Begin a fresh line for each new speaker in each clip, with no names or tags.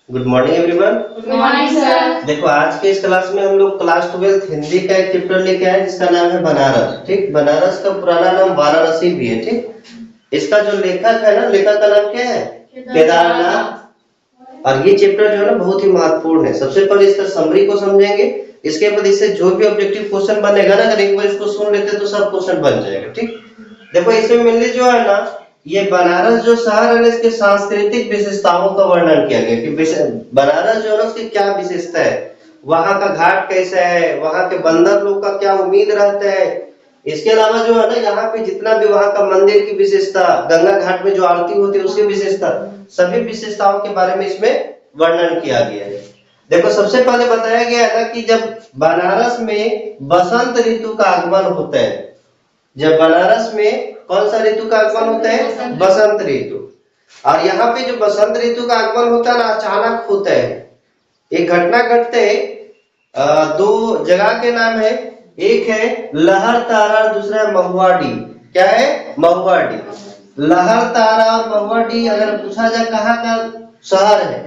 Good morning everyone.
Good morning sir.
देखो आज के इस क्लास में हम लोग क्लास 12 हिंदी का एक चैप्टर लेके आए जिसका नाम है बनारस। ठीक, बनारस का पुराना नाम वाराणसी भी है। ठीक, इसका जो लेखक है ना, लेखक का नाम क्या है? केदारनाथ। और ये चैप्टर जो है ना बहुत ही महत्वपूर्ण है। सबसे पहले इसका समरी को समझेंगे, इसके बाद इससे जो भी ऑब्जेक्टिव क्वेश्चन बनेगा ना, अगर एक बार इसको सुन लेते तो सब क्वेश्चन बन जाएगा। ठीक, देखो इसमें मेनली जो है ना, ये बनारस जो शहर है इसके सांस्कृतिक विशेषताओं का वर्णन किया गया कि बनारस जो है उसकी क्या विशेषता है, वहां का घाट कैसा है, वहां के बंदर लोग का क्या उम्मीद रहता है। इसके अलावा जो है ना, यहाँ पे जितना भी वहां का मंदिर की विशेषता, गंगा घाट में जो आरती होती है उसकी विशेषता, सभी विशेषताओं के बारे में इसमें वर्णन किया गया है। देखो सबसे पहले बताया गया है ना कि जब बनारस में बसंत ऋतु का आगमन होता है, जब बनारस में कौन सा ऋतु का आगमन होता है? बसंत ऋतु। और यहाँ पे जो बसंत ऋतु का आगमन होता है ना, अचानक होता है। एक घटना घटते है, दो जगह के नाम है, एक है लहरतारा और दूसरा है महुआडी। क्या है? महुआडी। लहरतारा और महुआडी अगर पूछा जाए कहाँ का शहर है,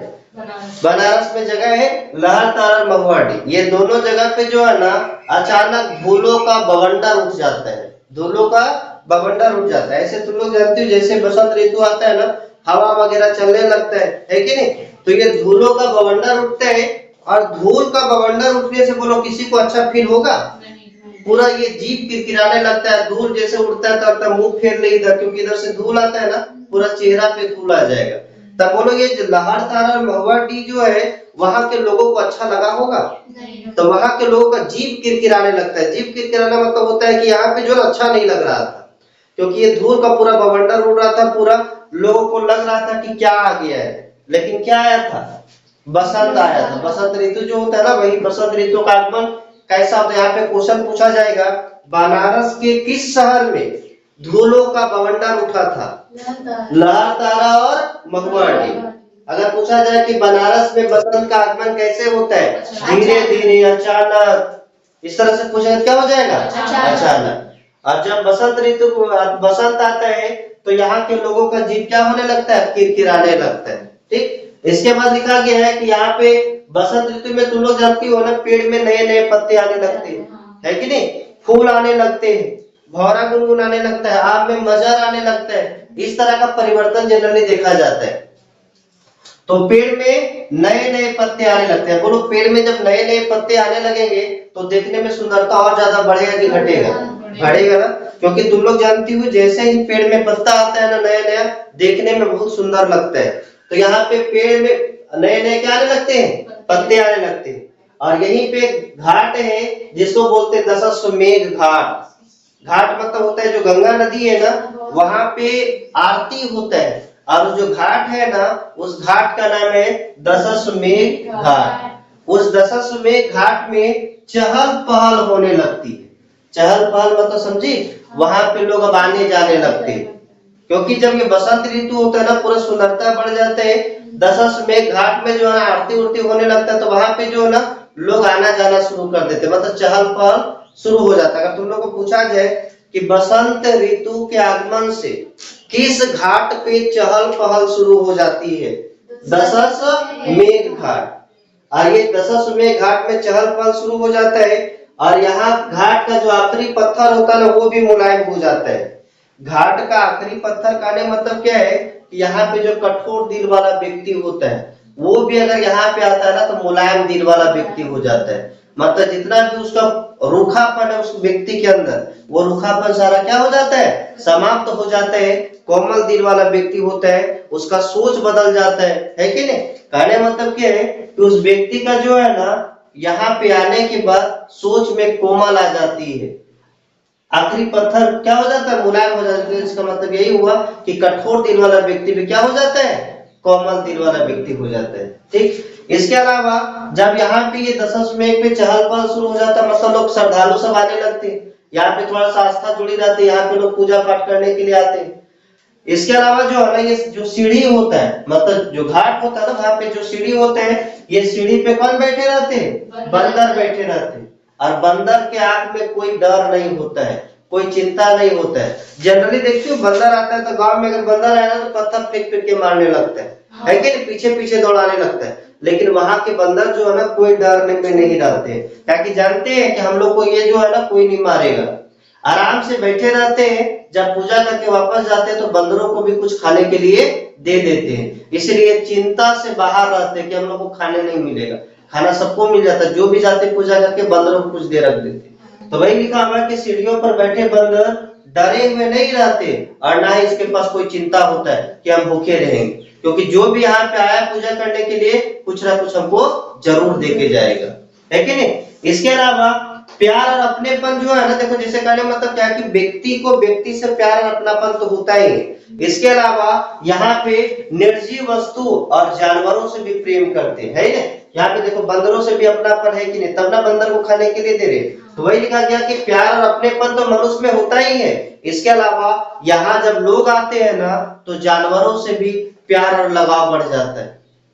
बनारस में जगह है लहरतारा और महुआडी। ये दोनों जगह पे जो है ना, अचानक धूलों का बवंडर उठ जाता है। धूलों का बवंडर उठ जाता है। ऐसे तुम लोग जानते हो जैसे बसंत ऋतु आता है ना, हवा वगैरह चलने लगता है कि नहीं? तो ये धूलों का बवंडर उठता है, और धूल का बवंडर उठने से बोलो किसी को अच्छा फील होगा? पूरा ये जीभ किरकिराने लगता है। धूल जैसे उड़ता है तो मुंह फेर ले इधर, क्योंकि इधर से धूल आता है ना, पूरा चेहरा पे धूल आ जाएगा। तब बोलो ये लहरतारा और महुआडी जो है वहां के लोगों को अच्छा लगा होगा? तो वहां के लोगों का जीभ किरकिराने लगता है। जीभ किरकिराना मतलब होता है कि यहाँ पे जो अच्छा नहीं लग रहा था, क्योंकि ये धूल का पूरा बवंडर उड़ रहा था। पूरा लोगों को लग रहा था कि क्या आ गया है, लेकिन क्या आया था? बसंत आया था। बसंत ऋतु जो होता है ना, वही बसंत ऋतु का आगमन कैसा होता है? यहाँ पे क्वेश्चन पूछा जाएगा, बनारस के किस शहर में धूलों का बवंडर उठा था? लहरतारा और महुआडी। अगर पूछा जाए कि बनारस में बसंत का आगमन कैसे होता है? धीरे धीरे, अचानक, इस तरह से पूछा क्या हो जाएगा? अचानक। और जब बसंत ऋतु बसंत आता है तो यहाँ के लोगों का जीव क्या होने लगता है? किरकिराने लगता है। ठीक, इसके बाद लिखा गया है कि यहाँ पे बसंत ऋतु में तुम लोग जानती हो ना, पेड़ में नए नए पत्ते आने लगते हैं, है कि नहीं? फूल आने लगते हैं, भौरा गुनगुनाने लगता है, आम में मजर आने लगता है। इस तरह का परिवर्तन जनरली देखा जाता है। तो पेड़ में नए नए पत्ते आने लगते हैं। बोलो पेड़ में जब नए नए पत्ते आने लगेंगे तो देखने में सुंदरता और ज्यादा बढ़ेगा कि घटेगा? बढ़ेगा ना, क्योंकि तुम लोग जानती हो जैसे ही पेड़ में पत्ता आता है ना नया नया, देखने में बहुत सुंदर लगता है। तो यहाँ पे पेड़ में नए नए क्या आने लगते हैं? पत्ते आने लगते हैं। और यहीं पे घाट है जिसको बोलते हैं दशाश्वमेध घाट। घाट मतलब होता है जो गंगा नदी है ना, वहां पे आरती होता है, और जो घाट है ना, उस घाट का नाम है दशाश्वमेध घाट। उस दशाश्वमेध घाट में चहल पहल होने लगती है। चहल पहल मतलब समझी? वहां पे लोग अब आने जाने लगते हैं, क्योंकि जब ये बसंत ऋतु होता है ना, पूरा सुंदरता बढ़ जाता है। दशाश्वमेध घाट में जो है आरती उरती होने लगता है, तो वहां पे जो है ना लोग आना जाना शुरू कर देते, मतलब चहल पहल शुरू हो जाता है। अगर तुम लोग को पूछा जाए कि बसंत ऋतु के आगमन से किस घाट पे चहल पहल शुरू हो जाती है? दशाश्वमेध घाट। और ये दशाश्वमेध घाट में चहल पहल शुरू हो जाता है, और यहाँ घाट का जो आखिरी पत्थर होता है ना, वो भी मुलायम हो जाता है। घाट का आखिरी पत्थर कहने मतलब क्या है कि यहाँ पे जो कठोर दिल वाला व्यक्ति होता है, वो भी अगर यहाँ पे आता है ना तो मुलायम दिल वाला व्यक्ति हो जाता है। मतलब जितना भी उसका रूखापन है उस व्यक्ति के अंदर, वो रूखापन सारा क्या हो जाता है? समाप्त हो जाता है। कोमल दिल वाला व्यक्ति होता है, उसका सोच बदल जाता है कि नहीं? कहने मतलब क्या है कि उस व्यक्ति का जो है ना, यहाँ पे आने के बाद सोच में कोमल आ जाती है। आखिरी पत्थर क्या हो जाता है? मुलायम हो जाता है। इसका मतलब यही हुआ कि कठोर दिल वाला व्यक्ति भी क्या हो जाता है? कोमल दिल वाला व्यक्ति हो जाता है। ठीक, इसके अलावा जब यहाँ पे ये दशाश्वमेध पे चहल पहल शुरू हो जाता है, मतलब लोग श्रद्धालु सब आने लगते हैं। यहाँ पे थोड़ा सा आस्था जुड़ी रहती है, यहाँ पे लोग पूजा पाठ करने के लिए आते हैं। इसके अलावा जो है ना, ये जो सीढ़ी होता है, मतलब जो घाट होता है ना, वहां पे जो सीढ़ी होते हैं, ये सीढ़ी पे कौन बैठे रहते हैं? बंदर बैठे रहते हैं। और बंदर के आंख में कोई डर नहीं होता है, कोई चिंता नहीं होता है। जनरली देखती हो बंदर आता है तो गांव में अगर बंदर आया ना तो पत्थर फेंक फेंक के मारने लगता है, है कि नहीं, पीछे पीछे दौड़ाने लगता है। लेकिन वहां के बंदर जो है ना कोई डरने में नहीं रहते, क्या कि जानते हैं कि हम लोग को ये जो है ना कोई नहीं मारेगा, आराम से बैठे रहते हैं। जब पूजा करके वापस जाते हैं तो बंदरों को भी कुछ खाने के लिए दे देते हैं, इसलिए चिंता से बाहर रहते हैं कि हम लोग को खाने नहीं मिलेगा, खाना सबको मिल जाता है। जो भी जाते पूजा करके बंदरों को कुछ दे रख देते। तो वही लिखा हुआ कि सीढ़ियों पर बैठे बंदर डरे हुए नहीं रहते और ना ही इसके पास कोई चिंता होता है कि हम भूखे रहेंगे, क्योंकि जो भी यहाँ पे आया पूजा करने के लिए कुछ ना कुछ हमको जरूर दे के जाएगा, है कि नहीं। इसके अलावा प्यार और अपनेपन जो है ना, देखो जैसे कहने मतलब क्या है कि व्यक्ति को व्यक्ति से प्यार और अपनापन तो होता ही है। इसके अलावा यहाँ पे निर्जीव वस्तु और जानवरों से भी प्रेम करते हैं, है ना। यहाँ पे देखो बंदरों से भी अपनापन है कि नहीं, तब ना बंदर को खाने के लिए दे रहे। तो वही लिखा गया कि प्यार और अपनेपन तो मनुष्य में होता ही है। इसके अलावा यहाँ जब लोग आते हैं ना तो जानवरों से भी प्यार और लगाव बढ़ जाता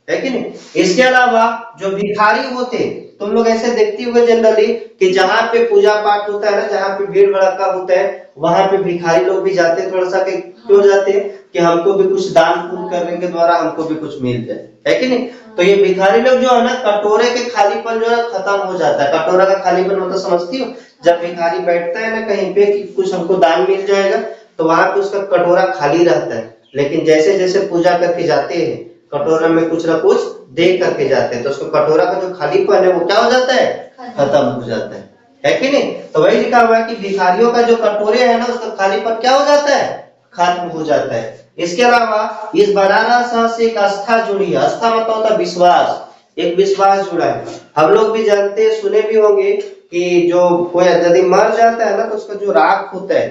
है कि नहीं। इसके अलावा जो भिखारी होते, तुम लोग ऐसे देखती होगे जनरली कि जहाँ पे पूजा पाठ होता है ना, जहाँ पे भीड़ भड़का होता है, वहां पे भिखारी लोग भी जाते हैं थोड़ा सा, क्यों जाते हैं कि हमको भी कुछ दान पुण्य करने के द्वारा हमको भी कुछ मिल जाए, है कि नहीं। तो ये भिखारी लोग जो है ना, कटोरे के खालीपन जो है खत्म हो जाता है। कटोरा का खालीपन मतलब समझती हो, जब भिखारी बैठता है ना कहीं पे कि कुछ हमको दान मिल जाएगा, तो वहां पे उसका कटोरा खाली रहता है। लेकिन जैसे जैसे पूजा करके जाते हैं, कटोरा में कुछ ना कुछ दे करके जाते हैं, तो उसको कटोरा का जो खालीपन है वो क्या हो जाता है, खत्म हो जाता है कि नहीं। तो वही लिखा हुआ है कि भिखारियों का जो कटोरे है ना, उसका खालीपन क्या हो जाता है, खत्म हो जाता है। इसके अलावा इस बनारस शहर से एक आस्था जुड़ी है। आस्था मतलब होता है विश्वास, एक विश्वास जुड़ा है। हम लोग भी जानते सुने भी होंगे कि जो कोई यदि मर जाता है ना, तो उसका जो राख होता है,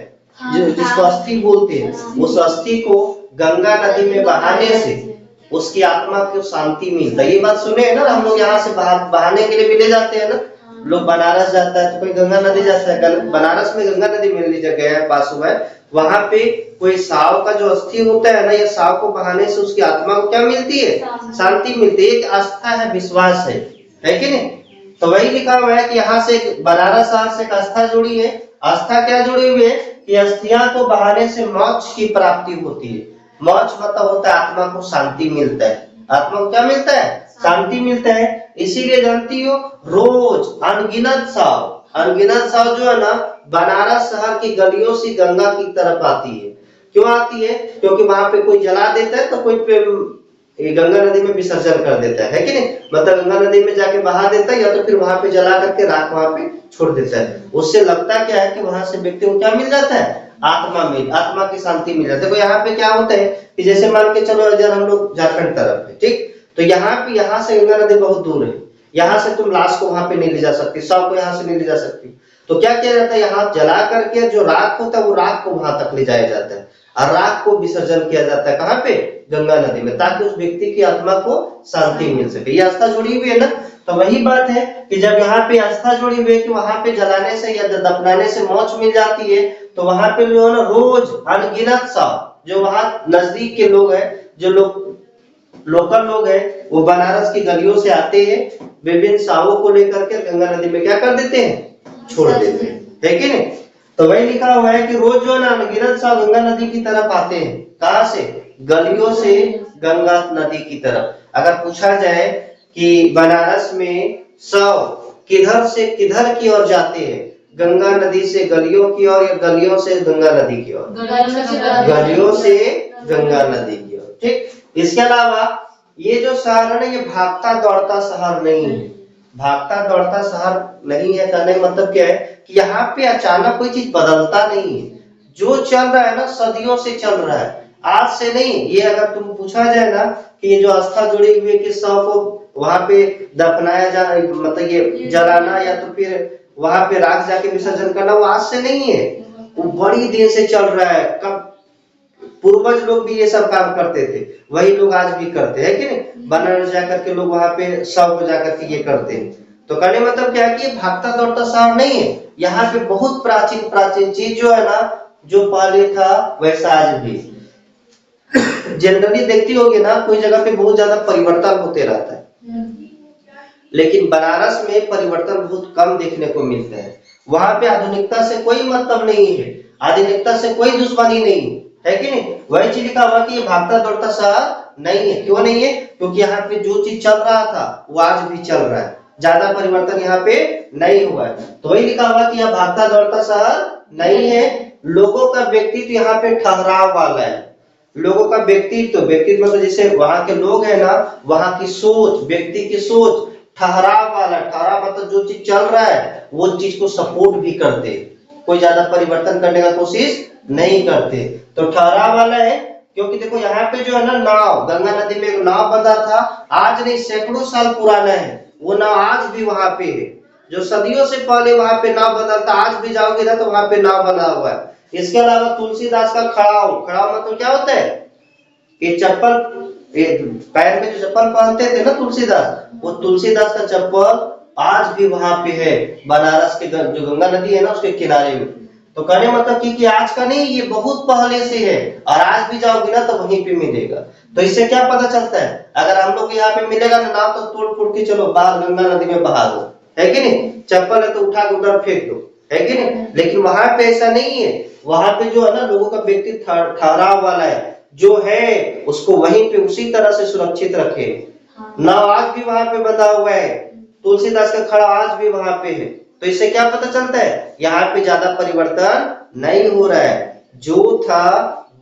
जिसको अस्थि बोलते हैं, उस अस्थि को गंगा नदी में बहाने से उसकी आत्मा को शांति मिलता है। ये बात सुने है ना, हम लोग यहाँ से बहाने के लिए भी ले जाते हैं ना, लोग बनारस जाता है तो कोई गंगा नदी जाता है, बनारस में गंगा नदी मेरी जगह है पास हुआ है, वहां पे कोई सांव का जो अस्थि होता है ना, ये सांव को बहाने से उसकी आत्मा को क्या मिलती है, शांति मिलती है। एक आस्था है, विश्वास है कि नहीं। तो वही लिखा हुआ है कि यहाँ से बनारस शहर से एक आस्था जुड़ी है। आस्था क्या जुड़ी हुई है कि अस्थियां को बहाने से मोक्ष की प्राप्ति होती है। मोक्ष मतलब होता है आत्मा को शांति मिलता है, आत्मा को क्या मिलता है, शांति मिलता है। इसीलिए जानती हो रोज अनगिनत साव जो है ना, बनारस शहर की गलियों से गंगा की तरफ आती है। क्यों आती है, क्योंकि वहां पे कोई जला देता है तो कोई गंगा नदी में विसर्जन कर देता है कि नहीं, मतलब गंगा नदी में जाके बहा देता है, या तो फिर वहां पे जला करके राख वहां पे छोड़ देता है। उससे लगता क्या है कि वहां से व्यक्ति को क्या मिल जाता है, आत्मा की शांति मिल जाती है। देखो यहाँ पे क्या होता है कि जैसे मान के चलो इधर हम लोग झारखंड तरफ है, ठीक, तो यहाँ से गंगा नदी बहुत दूर है, यहाँ से तुम लाश को वहां पे नहीं ले जा सकती, शव को यहाँ से नहीं ले जा सकती। तो क्या किया जाता है, यहाँ जला करके जो राख होता है वो राख को वहां तक ले जाया जाता है और राख को विसर्जन किया जाता है कहाँ पे, गंगा नदी में, ताकि उस व्यक्ति की आत्मा को शांति मिल सके। ये आस्था जुड़ी हुई है ना। तो वही बात है कि जब यहाँ पे आस्था जुड़ी हुई है कि वहां पे जलाने से या दफनाने से मोक्ष मिल जाती है, तो वहां पे जो है ना रोज अनगिनत सांव, जो वहां नजदीक के लोग हैं, जो लोकल लोग हैं, वो बनारस की गलियों से आते हैं, विभिन्न सांवों को लेकर के गंगा नदी में क्या कर देते हैं, छोड़ देते हैं, है कि नहीं। तो वही लिखा हुआ है कि रोज जो है ना अनगिनत सांव गंगा नदी की तरफ आते हैं। कहां से, गलियों से गंगा नदी की तरफ। अगर पूछा जाए कि बनारस में शव किधर से किधर की ओर जाते हैं, गंगा नदी से गलियों की ओर या गलियों से गंगा नदी की ओर, गलियों से गंगा नदी की ओर, ठीक। इसके अलावा ये जो शहर है ना, ये भागता दौड़ता शहर नहीं है, भागता दौड़ता शहर नहीं है। कहने का मतलब क्या है कि यहाँ पे अचानक कोई चीज बदलता नहीं है, जो चल रहा है ना सदियों से चल रहा है, आज से नहीं। ये अगर तुम पूछा जाए ना कि ये जो आस्था जुड़ी हुई है कि शव को वहां पे दफनाया जा, मतलब ये जलाना या तो फिर वहां पे राख जाके विसर्जन करना, वो आज से नहीं है, वो बड़ी देर से चल रहा है। कब पूर्वज लोग भी ये सब काम करते थे, वही लोग आज भी करते हैं कि नहीं। बनारस जाकर के लोग वहां पे शव को जाकर के ये करते हैं। तो कहने मतलब क्या है कि भागता दौड़ता शहर नहीं है, यहाँ पे बहुत प्राचीन चीज जो है ना, जो पहले था वैसा आज भी। जनरली देखती होगी ना, कोई जगह पे बहुत ज्यादा परिवर्तन होते रहता है, लेकिन बनारस में परिवर्तन बहुत कम देखने को मिलता है। वहां पे आधुनिकता से कोई मतलब नहीं है, आधुनिकता से कोई दुश्मनी नहीं है कि नहीं। वही चीज लिखा हुआ कि ये भागता दौड़ता शहर नहीं है। क्यों नहीं है? क्योंकि यहाँ पे जो चीज चल रहा था वो आज भी चल रहा है, ज्यादा परिवर्तन यहाँ पे नहीं हुआ है। तो वही लिखा हुआ कि यह भागता दौड़ता शहर नहीं है, लोगों का व्यक्तित्व यहाँ पे ठहराव वाला है। लोगों का व्यक्तित्व, व्यक्तित्व मतलब जैसे वहां के लोग है ना, वहां की सोच, व्यक्ति की सोच ठहराव वाला। ठहराव मतलब जो चीज चल रहा है वो चीज को सपोर्ट भी करते, कोई ज्यादा परिवर्तन करने का कोशिश नहीं करते। तो ठहराव वाला है, क्योंकि देखो यहाँ पे जो है ना नाव, गंगा नदी में एक नाव बंधा था, आज नहीं सैकड़ों साल पुराना है वो नाव, आज भी वहां पे है। जो सदियों से पहले वहां पे नाव बना था, आज भी जाओगे ना तो वहां पे नाव बना हुआ है। इसके अलावा तुलसीदास का खड़ाऊ, खड़ाऊ मतलब क्या होता है? ये चप्पल, पैर में जो चप्पल पहनते थे ना तुलसीदास, वो तुलसीदास का चप्पल आज भी वहां पे है, बनारस के जो गंगा नदी है ना उसके किनारे में। तो कहने मतलब कि आज का नहीं, ये बहुत पहले से है और आज भी जाओगे ना तो वहीं पे मिलेगा। तो इससे क्या पता चलता है? अगर हम लोग यहाँ पे मिलेगा ना नाव, तो तोड़ फोड़ के चलो बाहर गंगा नदी में बहा दो, है कि नहीं? चप्पल है तो उठा के उधर फेंक दो, है कि नहीं? लेकिन वहां पे ऐसा नहीं है, वहां पे जो है ना लोगों का व्यक्तित्व ठहराव वाला है, जो है उसको वहीं पे उसी तरह से सुरक्षित रखे। नाव आज भी वहां पे बंधा हुआ है, तुलसीदास का खड़ा आज भी वहां पे है। तो इससे क्या पता चलता है? यहाँ पे ज्यादा परिवर्तन नहीं हो रहा है, जो था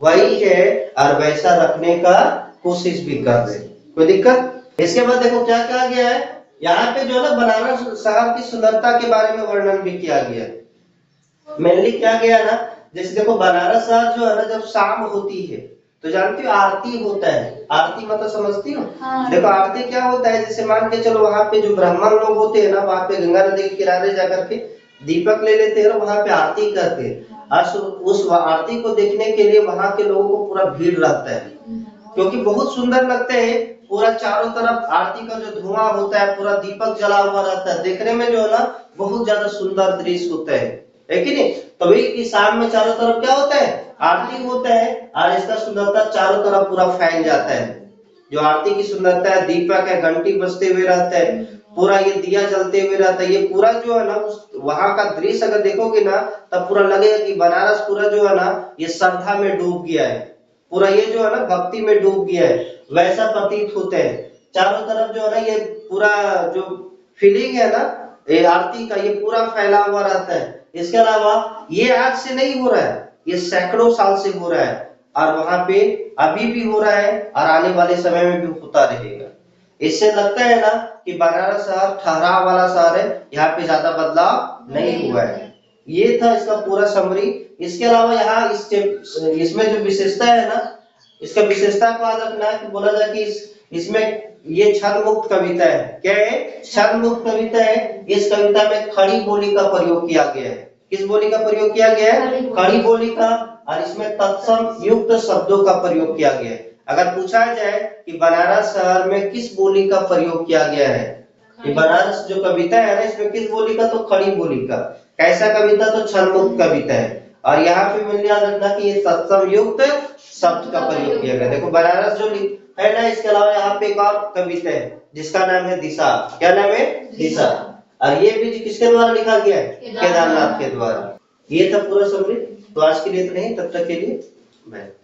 वही है और वैसा रखने का कोशिश भी कर रहे। कोई दिक्कत? इसके बाद देखो क्या कहा गया है, यहाँ पे जो है ना बनारस शहर की सुंदरता के बारे में वर्णन भी किया गया है। मेनली क्या गया ना, जैसे देखो बनारस शहर जो है ना जब शाम होती है तो जानती हो आरती होता है। आरती मतलब समझती हो? हाँ। देखो आरती क्या होता है, जैसे मान के चलो वहां पे जो ब्राह्मण लोग होते हैं ना, वहां पे गंगा नदी के किनारे जाकर के दीपक ले लेते हैं और वहां पे आरती करते हैं। और उस आरती को देखने के लिए वहां के लोगों को पूरा भीड़ रहता है, क्योंकि बहुत सुंदर लगते हैं। पूरा चारों तरफ आरती का जो धुआं होता है, पूरा दीपक जला हुआ रहता है, देखने में जो है ना बहुत ज्यादा सुंदर दृश्य होता है कि नहीं? तभी कि शाम में चारों तरफ क्या होता है? आरती होता है और इसका सुंदरता चारों तरफ पूरा फैल जाता है। जो आरती की सुंदरता है, दीपक है, घंटी बजते हुए रहता है, पूरा ये दिया जलते हुए रहता है, ये पूरा जो है ना उस वहां का दृश्य अगर देखोगे ना तब पूरा लगेगा कि बनारस पूरा जो है ना ये श्रद्धा में डूब गया है, पूरा ये जो है ना भक्ति में डूब गया है, वैसा प्रतीत होते हैं। चारों तरफ जो है ना ये पूरा जो फीलिंग है ना ये आरती का, ये पूरा फैला हुआ रहता है। इसके अलावा ये आज से नहीं हो रहा है, ये सैकड़ों साल से हो रहा है और वहां पे अभी भी हो रहा है और आने वाले समय में भी होता रहेगा। इससे लगता है ना कि बनारस शहर ठहराव वाला शहर है, यहाँ पे ज्यादा बदलाव नहीं हुआ है। ये था इसका पूरा समरी। इसके अलावा यहाँ इसमें जो विशेषता है ना, इसका विशेषता को याद रखना है कि बोला जाए कि इसमें ये छंद मुक्त कविता है। क्या है? छंद मुक्त कविता है। इस कविता में खड़ी बोली का प्रयोग किया गया है। किस बोली का प्रयोग किया गया है? खड़ी बोली का। और इसमें तत्सम युक्त शब्दों का प्रयोग किया गया है। अगर पूछा जाए कि बनारस शहर में किस बोली का प्रयोग किया गया है, ये बनारस जो कविता है ना इसमें किस बोली का? तो खड़ी बोली का। कैसा कविता? तो छंद मुक्त कविता है। और यहाँ पे मैंने याद रखना कि ये तत्सम युक्त शब्द का प्रयोग किया गया। देखो बनारस जो है ना, इसके अलावा यहाँ पे एक और कविता है जिसका नाम है दिशा। क्या नाम है? दिशा। और ये भी किसके द्वारा लिखा गया है? केदारनाथ के द्वारा। ये था पूरा समरी। तो आज के लिए इतना ही, तब तक के लिए बाय।